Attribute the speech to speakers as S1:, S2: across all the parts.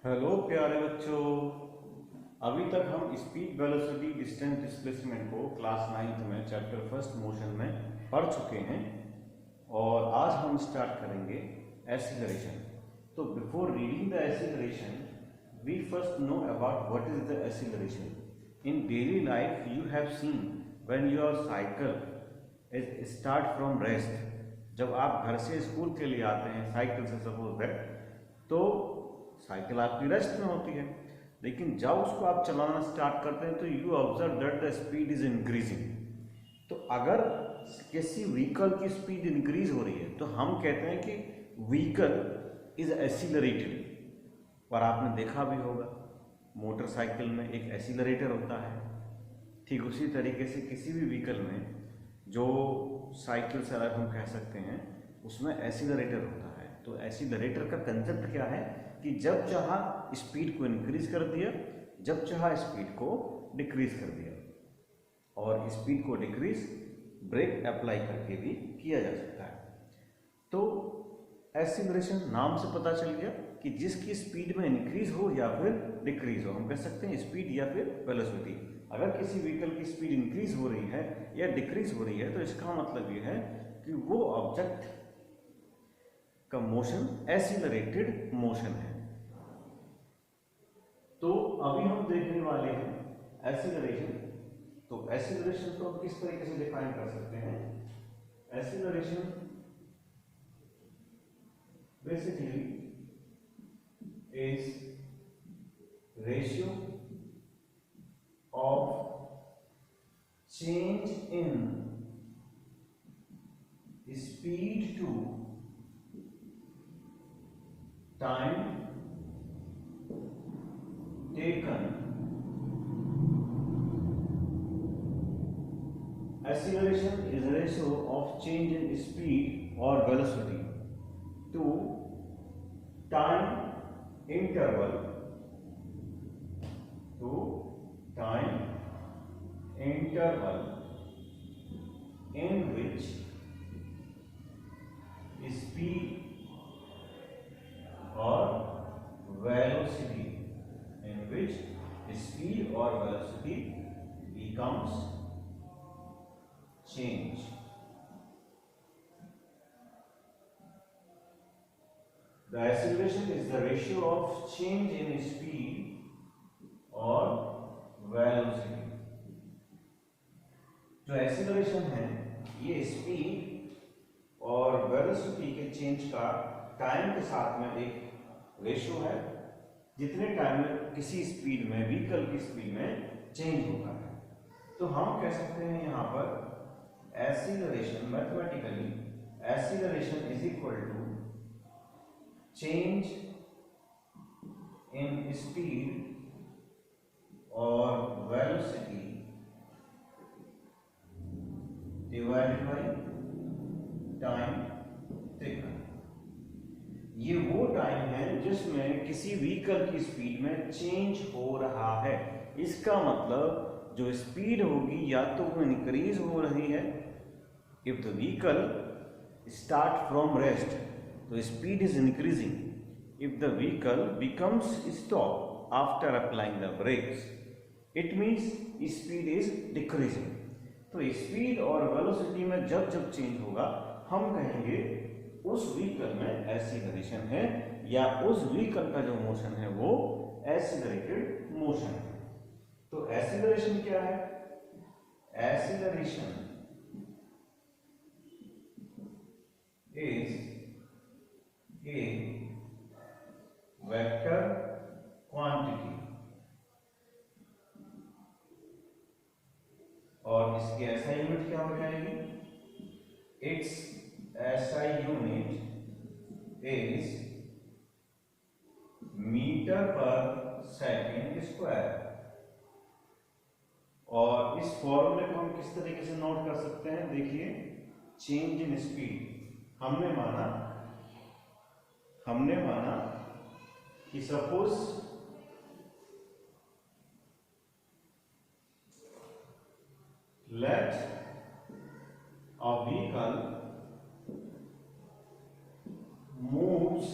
S1: Hello प्यारे बच्चों। अभी तक हम स्पीड वेलोसिटी डिस्टेंस डिस्प्लेसमेंट को क्लास 9th में चैप्टर फर्स्ट मोशन में पढ़ चुके हैं और आज हम स्टार्ट करेंगे एक्सीलरेशन। तो before reading the acceleration we first know about what is the acceleration. In daily life you have seen when your cycle is start from rest. जब आप घर से स्कूल के लिए आते हैं साइकिल से सपोज दैट, तो साइकिल आपकी रेस्ट में होती है, लेकिन जब उसको आप चलाना स्टार्ट करते हैं तो you observe that the speed is increasing. तो अगर किसी व्हीकल की स्पीड इंक्रीज हो रही है तो हम कहते हैं कि व्हीकल इज एक्सीलरेटेड। और आपने देखा भी होगा मोटरसाइकिल में एक एक्सीलरेटर होता है। ठीक उसी तरीके से किसी भी व्हीकल में जो साइकिल से अलग हम कह सकते हैं उसमें एक्सीलरेटर होता है। तो एक्सीलरेटर का कंसेप्ट क्या है कि जब चाहा स्पीड को इंक्रीज कर दिया, जब चाहा स्पीड को डिक्रीज कर दिया। और स्पीड को डिक्रीज ब्रेक अप्लाई करके भी किया जा सकता है। तो एक्सीलरेशन नाम से पता चल गया कि जिसकी स्पीड में इंक्रीज हो या फिर डिक्रीज हो, हम कह सकते हैं स्पीड या फिर वेलोसिटी। अगर किसी व्हीकल की स्पीड इंक्रीज हो रही है या डिक्रीज हो रही है तो इसका मतलब ये है कि वो ऑब्जेक्ट का मोशन एक्सीलरेटेड मोशन है। तो अभी हम देखने वाले हैं एक्सीलरेशन। तो एक्सीलरेशन को हम किस तरीके से डिफाइन कर सकते हैं? Acceleration basically is ratio of change in speed to time taken। Acceleration is a ratio of change in speed or velocity to time interval in which speed or velocity becomes change। The acceleration is the ratio of change in speed or velocity। जो acceleration है ये speed और velocity के change का time के साथ में एक रेशियो है। जितने टाइम में किसी स्पीड में व्हीकल की स्पीड में चेंज होता है, तो हम कह सकते हैं यहाँ पर acceleration mathematically acceleration is equal to change in speed और velocity divided by time taken. ये वो टाइम है जिसमें किसी व्हीकल की स्पीड में चेंज हो रहा है। इसका मतलब जो स्पीड होगी या तो वो इंक्रीज हो रही है if the vehicle start from rest, तो speed is increasing. If the vehicle becomes stop after applying the brakes it means speed is decreasing. तो स्पीड और वेलोसिटी में जब जब चेंज होगा हम कहेंगे उस व्हीकल में एक्सीलरेशन है या उस व्हीकल का जो मोशन है वो एक्सीलरेटेड मोशन है। तो एक्सीलरेशन क्या है? Acceleration is a vector quantity और इसकी एसआई यूनिट क्या हो जाएगी? It's SI unit is metre per second square. और इस फॉर्मूले को हम किस तरीके से नोट कर सकते हैं? देखिए, चेंज इन स्पीड हमने माना कि suppose let a vehicle moves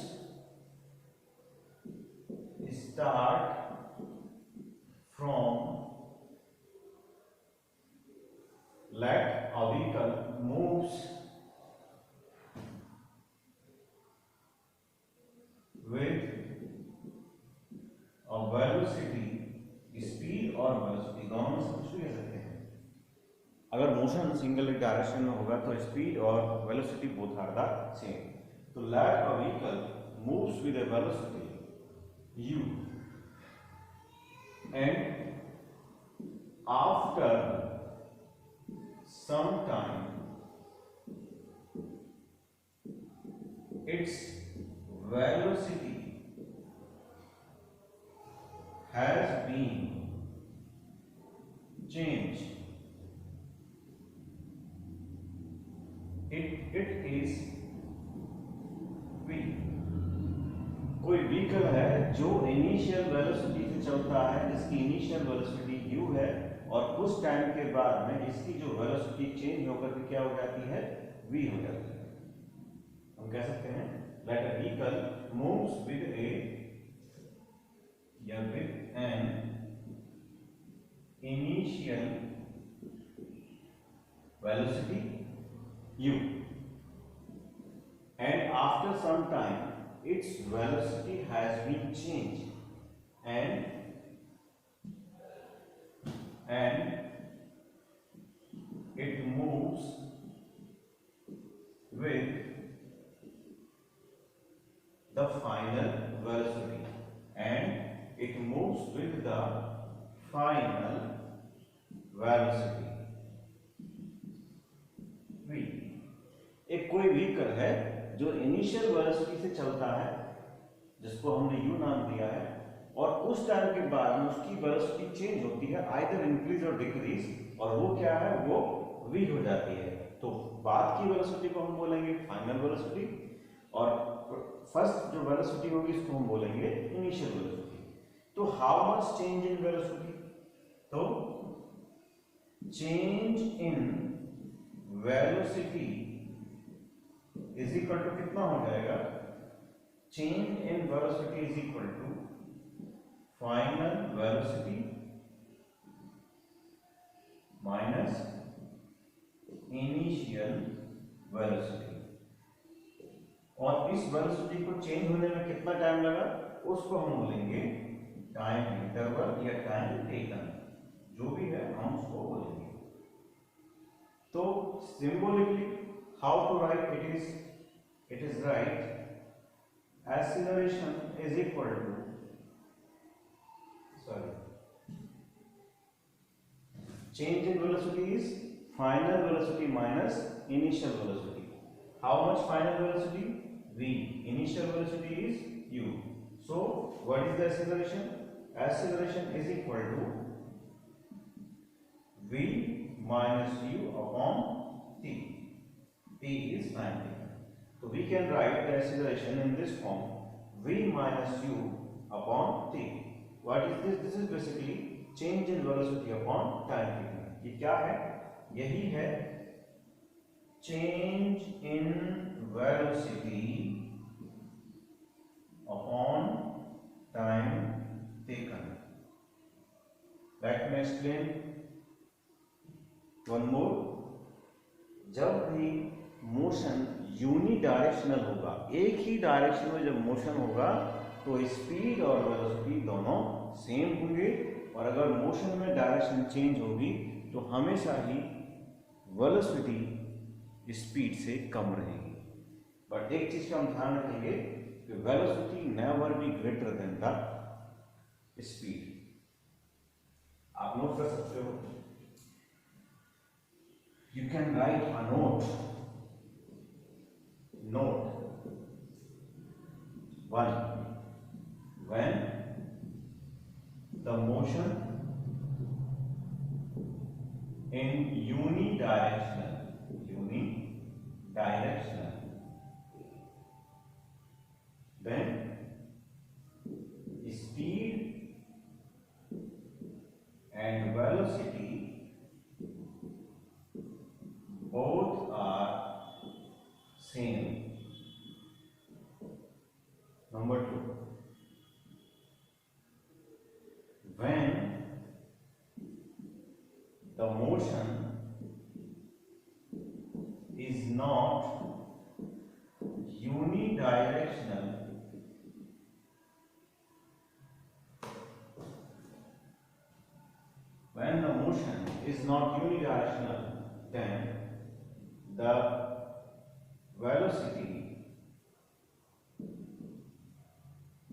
S1: that a vehicle moves with a velocity, speed और वेलोसिटी दोनों में से कुछ भी कह सकते हैं। अगर मोशन सिंगल डायरेक्शन में होगा तो स्पीड और velocity both are the same. तो let a vehicle moves with a velocity u and after some time its velocity has been changed. It is v। कोई व्हीकल है जो इनिशियल वेलोसिटी से चलता है, जिसकी इनिशियल वेलोसिटी u है और कुछ टाइम के बाद में इसकी जो वेलोसिटी चेंज होकर के क्या हो जाती है, v हो जाती है। हम कह सकते हैं that a vehicle moves with an initial velocity u and after some time its velocity has been changed and it moves with the final velocity and it moves with the final velocity v। एक कोई vehicle है जो initial velocity से चलता है, जिसको हमने u नाम दिया है, और उस टाइम के बाद में उसकी वेलोसिटी चेंज होती है, आइदर इंक्रीज और डिक्रीज, और वो क्या है, वो v हो जाती है। तो बाद की वेलोसिटी को हम बोलेंगे फाइनल वेलोसिटी और फर्स्ट जो वेलोसिटी होगी इसको हम बोलेंगे इनिशियल वेलोसिटी। तो how much change in velocity, तो change in velocity is equal to कितना हो जाएगा, change in velocity is equal to final velocity minus initial velocity. और इस वेलोसिटी को चेंज होने में कितना टाइम लगा उसको हम बोलेंगे टाइम इंटरवल या टाइम टेकन, जो भी है हम उसको बोलेंगे। तो symbolically how to write it is right acceleration is equal to change in velocity is final velocity minus initial velocity. How much final velocity? V. Initial velocity is u. So what is the acceleration? Acceleration is equal to v minus u upon t. T is time taken. So we can write the acceleration in this form: v minus u upon t. What is this? This is basically change in velocity upon time taken. ये क्या है? यही है change in velocity upon time taken. Let me explain one more. जब भी motion unidirectional होगा, एक ही डायरेक्शन में जब मोशन होगा तो स्पीड और वेलोसिटी दोनों सेम होंगे, और अगर मोशन में डायरेक्शन चेंज होगी तो हमेशा ही वेलोसिटी स्पीड से कम रहेगी। बट एक चीज का हम ध्यान रखेंगे कि velocity never be greater than the speed. आप नोट कर सकते हो, you can write a note 1 when the motion in unidirectional then speed and velocity both are same. Number 2, when the motion is not unidirectional, when the motion is not unidirectional, then the velocity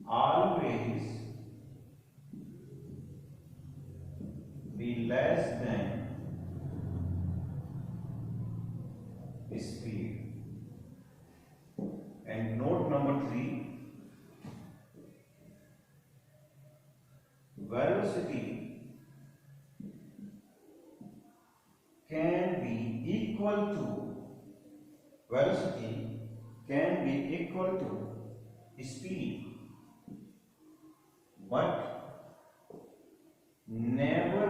S1: always be less than speed. And note number 3, velocity can be equal to speed, but never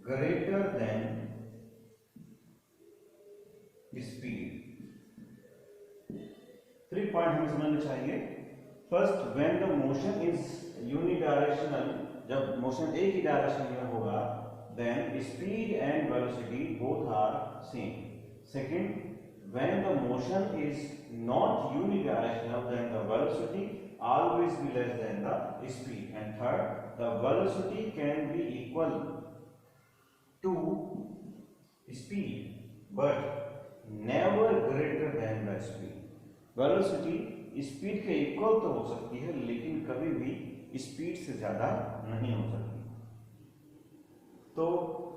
S1: greater than speed. 3 point हमें समझने चाहिए. First, when the motion is unidirectional, जब motion एक ही direction में होगा, then speed and velocity both are same. Second, when the motion is not unidirectional, then the velocity always be less than the speed. And third, the velocity can be equal to speed but never greater than the speed. Velocity speed के equal तो हो सकती है लेकिन कभी भी speed से ज्यादा नहीं हो सकती. तो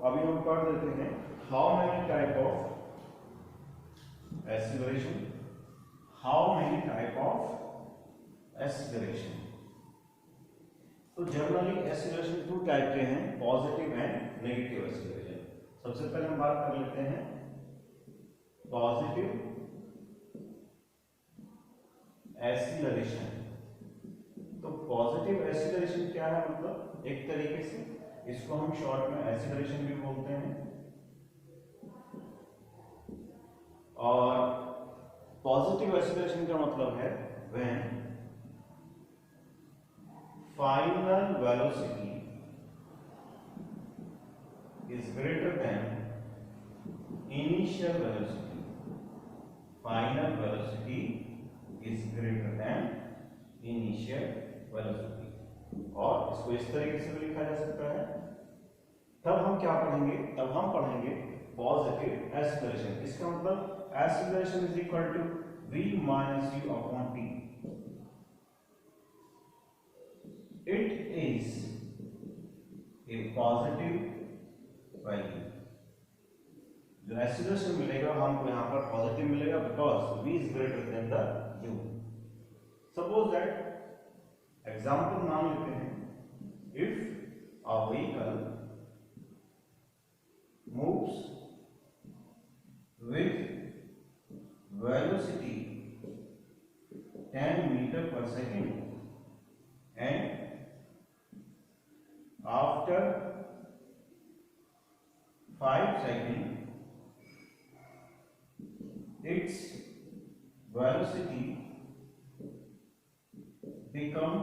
S1: अभी हम पढ़ लेते हैं how many type of acceleration. तो जनरली एक्सीलरेशन 2 टाइप के हैं, पॉजिटिव एंड नेगेटिव एक्सीलरेशन. सबसे पहले हम बात कर लेते हैं पॉजिटिव एक्सीलरेशन. तो पॉजिटिव एक्सीलरेशन क्या है, मतलब एक तरीके से इसको हम शॉर्ट में एक्सीलरेशन भी बोलते हैं. और पॉजिटिव एक्सीलरेशन का मतलब है when final velocity is greater than initial velocity. Final velocity is greater than initial velocity. और इसको इस तरीके से भी लिखा जा सकता है. तब हम क्या पढ़ेंगे, तब हम पढ़ेंगे पॉजिटिव एक्सीलरेशन. इसका मतलब acceleration is equal to v minus u upon t. It is a positive value. जो एक्सीलरेशन मिलेगा हमको यहाँ पर पॉजिटिव मिलेगा because v is greater than the u. Suppose that example मान लेते हैं, if a vehicle moves with velocity 10 metre per second and after 5 seconds its velocity become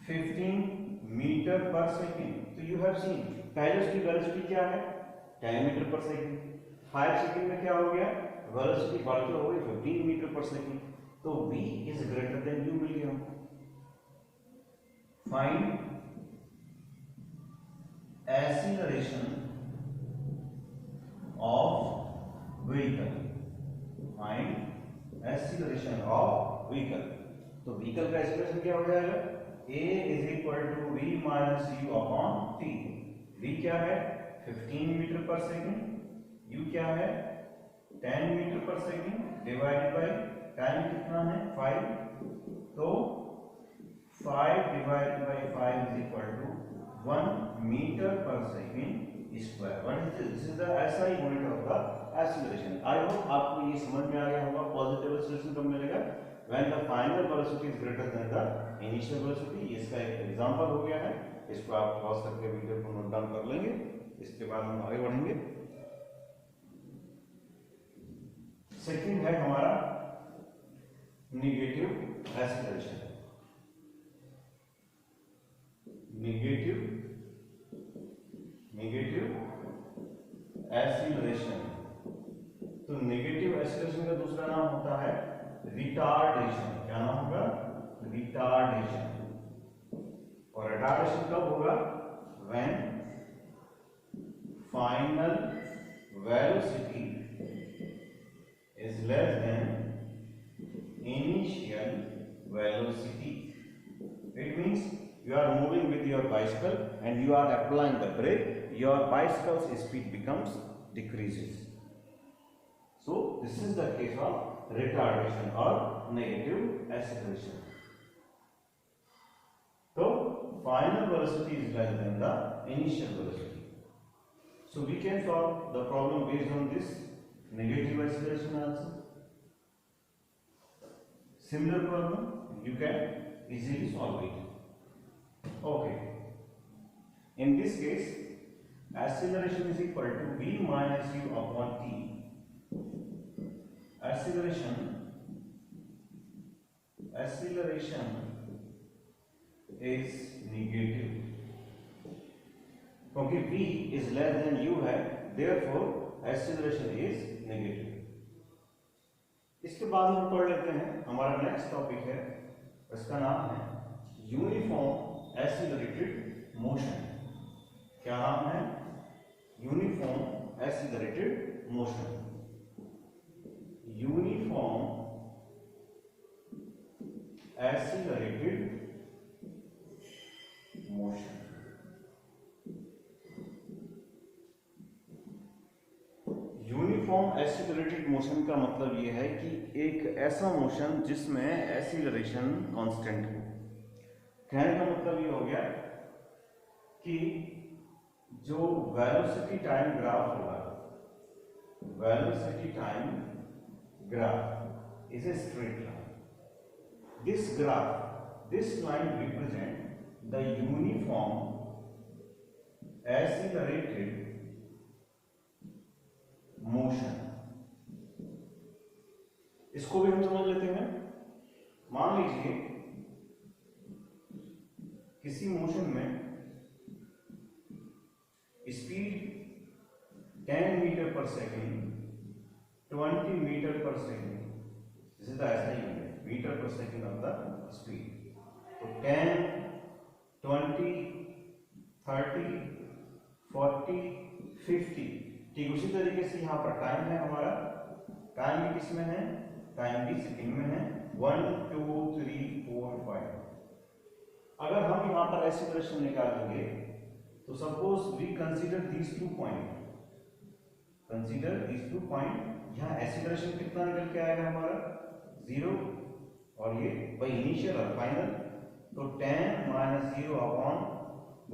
S1: 15 meter per second. तो you have seen पहले उसकी velocity क्या है 10 metre per second, 5 second में क्या हो गया, वेलोसिटी बढ़कर हो गई 15 मीटर पर सेकेंड. तो v is greater than u मिल गया. Find acceleration of vehicle. Find acceleration of vehicle. तो व्हीकल का एक्सीलरेशन क्या हो जाएगा, a is equal to v minus u upon t. v क्या है 15 मीटर पर सेकेंड, u क्या है 10 metre per second divided by time कितना है 5. तो 5 divided by 5 is equal to 1 metre per second square. What is this is the ऐसा ही unit of the acceleration. I hope आपको ये समझ में आ गया होगा. पॉजिटिव एक्सीलरेशन कब मिलेगा, when the final velocity is greater than the initial velocity. इसका एक एग्जांपल हो गया है, इसको आप पॉज करके वीडियो को नोट डाउन कर लेंगे. इसके बाद हम आगे बढ़ेंगे. सेकंड है हमारा नेगेटिव एक्सीलरेशन. नेगेटिव एक्सीलरेशन, तो नेगेटिव एक्सीलरेशन का दूसरा नाम होता है रिटार्डेशन। क्या नाम होगा? रिटार्डेशन। और रिटार्डेशन कब होगा? When final velocity is less than initial velocity. It means you are moving with your bicycle and you are applying the brake, your bicycle's speed becomes decreases. So this is the case of retardation or negative acceleration. So final velocity is less than the initial velocity. So we can solve the problem based on this negative acceleration also. Similar problem you can easily solve it. Okay. In this case, acceleration is equal to v minus u upon t. Acceleration is negative क्योंकि v is less than u है, therefore acceleration is negative. इसके बाद हम पढ़ लेते हैं, हमारा next topic है, इसका नाम है यूनिफॉर्म एक्सीलरेटेड मोशन। क्या नाम है? Uniform accelerated motion. Uniform accelerated motion. Uniform accelerated motion का मतलब यह है कि एक ऐसा मोशन जिसमें एक्सीलरेशन कांस्टेंट हो। कहने का मतलब ये हो गया कि जो वेलोसिटी टाइम ग्राफ होगा, velocity time graph is a straight line. This graph, this line represent the uniform accelerated motion. इसको भी हम समझ लेते हैं। मान लीजिए किसी मोशन में speed 10 metre per second, 20 metre per second, जैसे तो ऐसा ही है, metre per second of the speed. तो 10, 20, 30, 40, 50, ठीक उसी तरीके से यहाँ पर टाइम है हमारा। टाइम भी किस में है? टाइम भी सेकेंड में है। 1, 2, 3, 4, 5। अगर हम यहाँ पर एक्सीलरेशन निकालेंगे तो suppose we consider these 2 point, consider these 2 point. यहाँ एक्सीलरेशन कितना निकल के आएगा हमारा? 0, और ये बाई इनिशियल और फाइनल। तो 10 minus 0 upon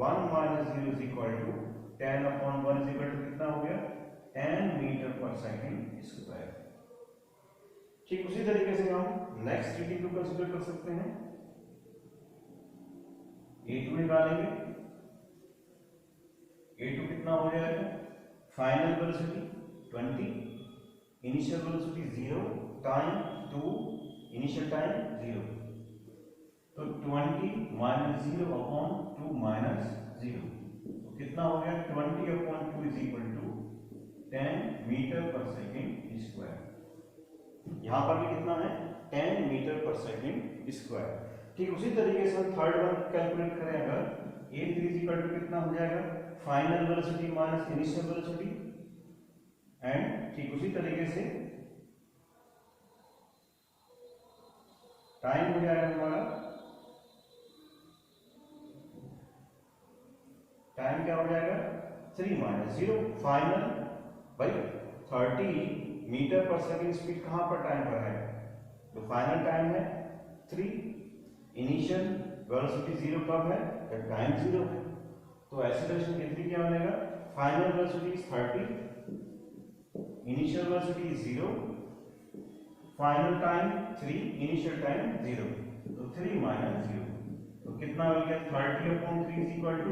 S1: 1 minus 0 is equal to 10 upon 1 is equal to कितना हो गया? 10 मीटर पर सेकेंड स्क्वायर। ठीक उसी तरीके से हम नेक्स्ट रीडिंग को कंसीडर कर सकते हैं। A2 निकालेंगे। A2 कितना हो जाएगा? Final velocity 20, initial velocity 0, time 2, initial time 0। तो 20 माइनस 0 अपॉन 2 माइनस 0, तो कितना हो गया? 20 upon 2 is equal to 10 metre per second square. यहां पर भी कितना है? 10 मीटर पर सेकेंड स्क्वायर। ठीक उसी तरीके से हम थर्ड वन कैलकुलेट करें, अगर A3 इज इक्वल टू कितना हो जाएगा? Final velocity minus initial velocity. And ठीक उसी तरीके से टाइम हो जाएगा हमारा, टाइम क्या हो जाएगा? 3 minus 0 final by 30 metre per second speed कहां पर टाइम पर है? तो फाइनल टाइम है 3, इनिशियल वेलोसिटी 0 कब है? जब टाइम 0 है। तो एक्सीलरेशन कितनी क्या बनेगा? Final velocity 30, initial velocity 0, final time 3, initial time 0। तो 3 माइनस 0, तो कितना हो गया? 30 upon 3 is equal to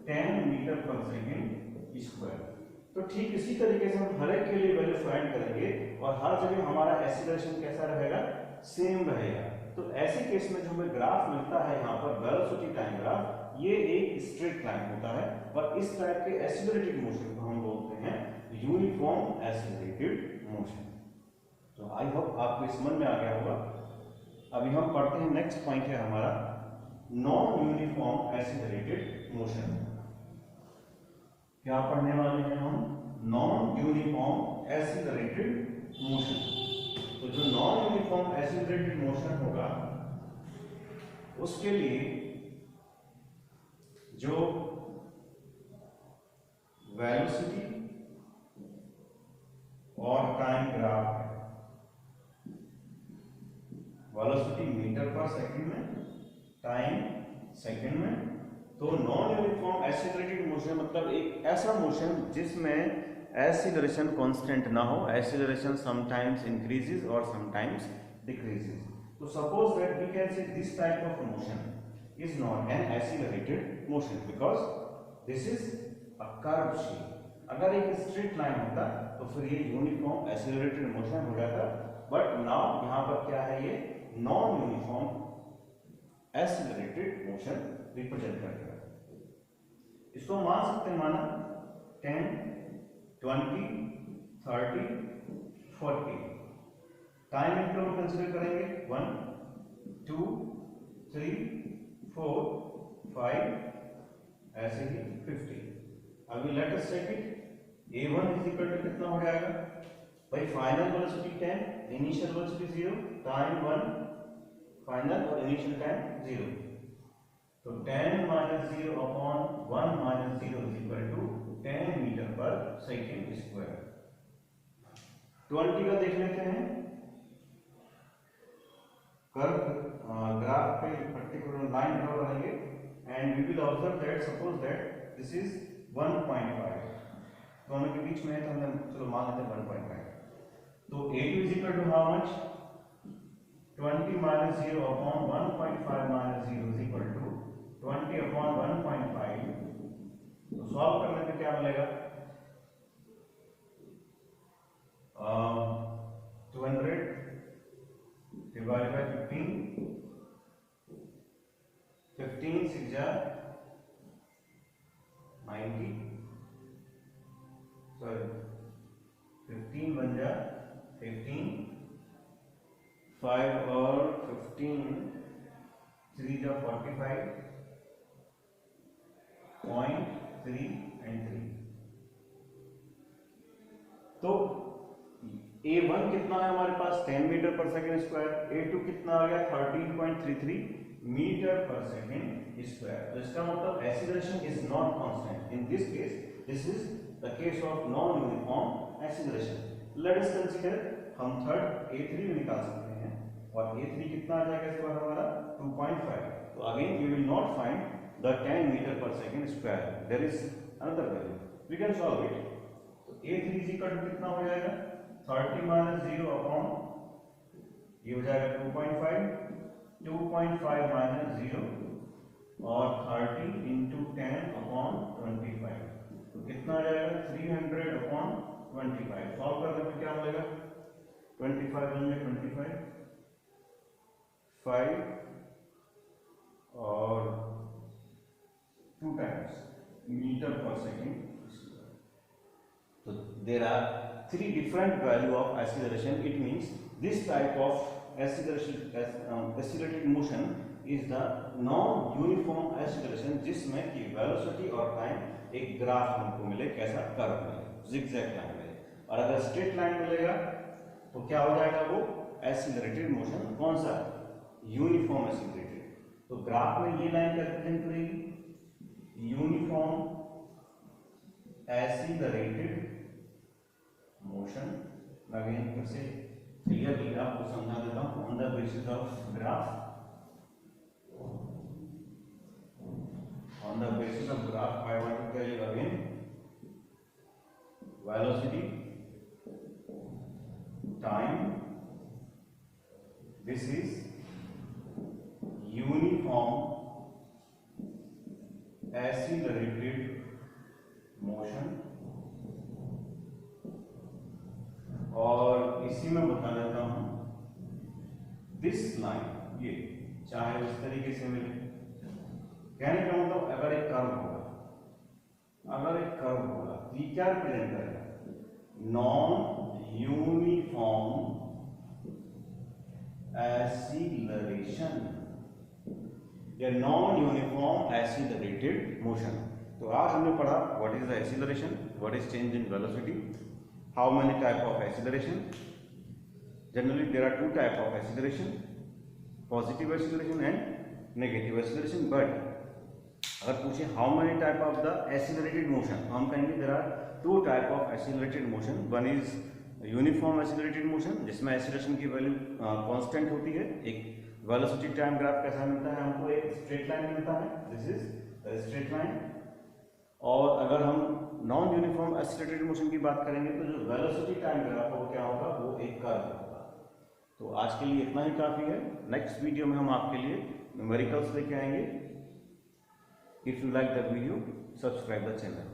S1: 10 metre per second square. तो ठीक इसी तरीके से हम हर एक के लिए वैल्यू फाइंड करेंगे और हर जगह हमारा एक्सीलरेशन कैसा रहेगा? सेम रहेगा। तो ऐसे केस में जो हमें ग्राफ मिलता है यहाँ पर वेलोसिटी टाइम ग्राफ, ये एक स्ट्रेट लाइन होता है और इस टाइप के एक्सीलरेटेड मोशन को हम बोलते हैं यूनिफॉर्म एसिलरेटेड मोशन। तो आई होप आपको इस समझ में आ गया होगा। अभी हम पढ़ते हैं, नेक्स्ट पॉइंट है हमारा नॉन यूनिफॉर्म एसिलरेटेड मोशन। क्या पढ़ने वाले हैं हम? Non uniform accelerated motion. तो जो नॉन यूनिफॉर्म एसिलरेटेड मोशन होगा उसके लिए जो वेलोसिटी और टाइम ग्राफ है, वेलोसिटी मीटर पर सेकंड में, टाइम सेकंड में, तो नॉन यूनिफॉर्म एसिलरेटेड मोशन मतलब एक ऐसा मोशन जिसमें एसिलरेशन कांस्टेंट ना हो, एसिलरेशन समटाइम्स इंक्रीजेस और समटाइम्स डिक्रीजेस। तो suppose that we can say this type of motion is not an accelerated motion because this is a curve shape. अगर एक स्ट्रेट लाइन होता तो फिर ये यूनिफॉर्म एसिलरेटेड मोशन हो जाता, बट नाउ यहाँ पर क्या है, ये non uniform accelerated motion represent करेगा। इसको मान सकते हैं, माना 10, 20, 30, 40। टाइम इंटरवल कंसीडर करेंगे 1, 2, 3, 4, 5, ऐसे ही 50। अभी let us check it. A1 is equal to कितना हो जाएगा भाई? Final velocity 10, initial velocity 0, time 1, final और इनिशियल टाइम 0। तो 10 minus 0 upon 1 minus 0 is equal to 10 metre per second square. 20 का देख लेते हैं। कर्व ग्राफ पे पर्टिकुलर लाइन ड्रॉ करेंगे and we will observe that suppose that this is 1.5, दोनों के बीच में है तो हमने चलो मान लेते हैं 1.5। तो A2 is equal to how much? 20 minus 0 upon 1.5 minus 0 is equal to 20 upon 1.5। तो सॉल्व करने पे क्या मिलेगा? 200 डिवाइड बाय 15, 15 6 जा 90, सॉरी 15 बन जा 15, 5 और 15 3 जा 45, 0.3 and 3। तो A1 कितना है हमारे पास? 10 metre per second square. A2 कितना आ गया? 13.33 मीटर पर सेकेंड स्क्वायर। तो इसका मतलब acceleration is not constant. In this case this is the case of non uniform acceleration. Let us consider, हम थर्ड A3 भी निकाल सकते हैं और A3 कितना आ जाएगा इस बार हमारा? 2.5। तो again we will not find the 10 meter per second square, there is another value, we can solve it। तो A3 is equal to कितना हो जाएगा? 30 minus 0 अपॉन ये हो जाएगा 2.5, 2.5 minus 0 और 30 into 10 अपॉन 25। तो कितना आ जाएगा? 300 अपॉन 25। सॉल्व करने पे क्या मिलेगा? 25 बन जाए 25, 5 और 2 times meter per second square। So there are 3 different value of acceleration. It means this type of accelerated motion is the non-uniform acceleration, जिसमें कि velocity और time एक ग्राफ हमको मिले, कैसा? कर्व मिले, zigzag लाइन मिले। और अगर स्ट्रेट लाइन मिलेगा तो क्या हो जाएगा वो? Accelerated motion. कौन सा? Uniform accelerated. तो ग्राफ में ये लाइन क्या रिप्रेजेंट करेगी? Uniform accelerated motion. अगेन फिर से क्लियरली आपको समझा देता हूं on the basis of graph. On the basis of graph I want to tell you again velocity, time, this is uniform accelerated motion। और इसी में बता देता हूं दिस लाइन, ये चाहे उस तरीके से मिले, कहने का मतलब अगर एक कर्व होगा, अगर एक कर्व होगा तो ये क्या रिप्रेजेंट करेगा? नॉन यूनिफॉर्म एक्सीलरेशन या नॉन यूनिफॉर्म एक्सीलरेटेड मोशन। तो आज हमने पढ़ा what is the acceleration, what is change in velocity, how many type of acceleration. Generally there are two type of acceleration, positive acceleration and negative acceleration. But अगर पूछे how many type of the accelerated motion, तो हम कहेंगे there are two type of accelerated motion. One is uniform accelerated motion जिसमें acceleration की value constant होती है। एक वेलोसिटी टाइम ग्राफ कैसा मिलता है हमको, एक स्ट्रेट लाइन मिलता है, दिस इज स्ट्रेट लाइन। और अगर हम नॉन यूनिफॉर्म एक्सीलरेटेड मोशन की बात करेंगे तो जो वेलोसिटी टाइम ग्राफ वो क्या होगा, वो एक कर्व होगा। तो आज के लिए इतना ही काफी है। नेक्स्ट वीडियो में हम आपके लिए न्यूमेरिकल्स लेके आएंगे। If you like the video, subscribe the channel.